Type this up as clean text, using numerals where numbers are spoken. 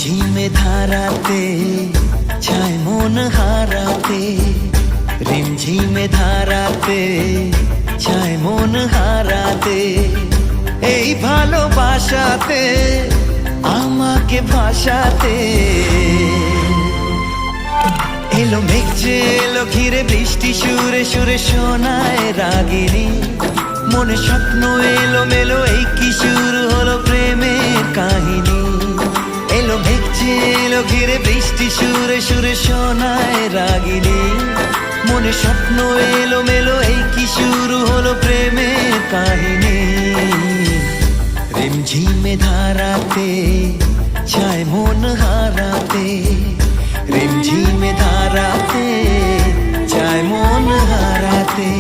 ঝিমঝিমে ধারাতে চায় মন হারাতে, রিমঝিমে ধারাতে চায় মন হারাতে। এই ভালোবাসাতে আমাকে ভাসাতে এলো মেঘ যে এলো ঘিরে বৃষ্টি সুরে সুরে শোনায় রাগিনী। মনে স্বপ্ন এলো মেলো এই কি শুরু হলো প্রেমের কাহিনী। এলো মেঘ যে এলো ঘিরে বৃষ্টি সুরে সুরে শোনায় রাগিনী। মনে স্বপ্ন এলো মেলো এই কি শুরু হলো প্রেমের কাহিনী। রিমঝিমে ধারাতে চায় মন হারাতে, রিমঝিমে ধারাতে চায় মন হারাতে।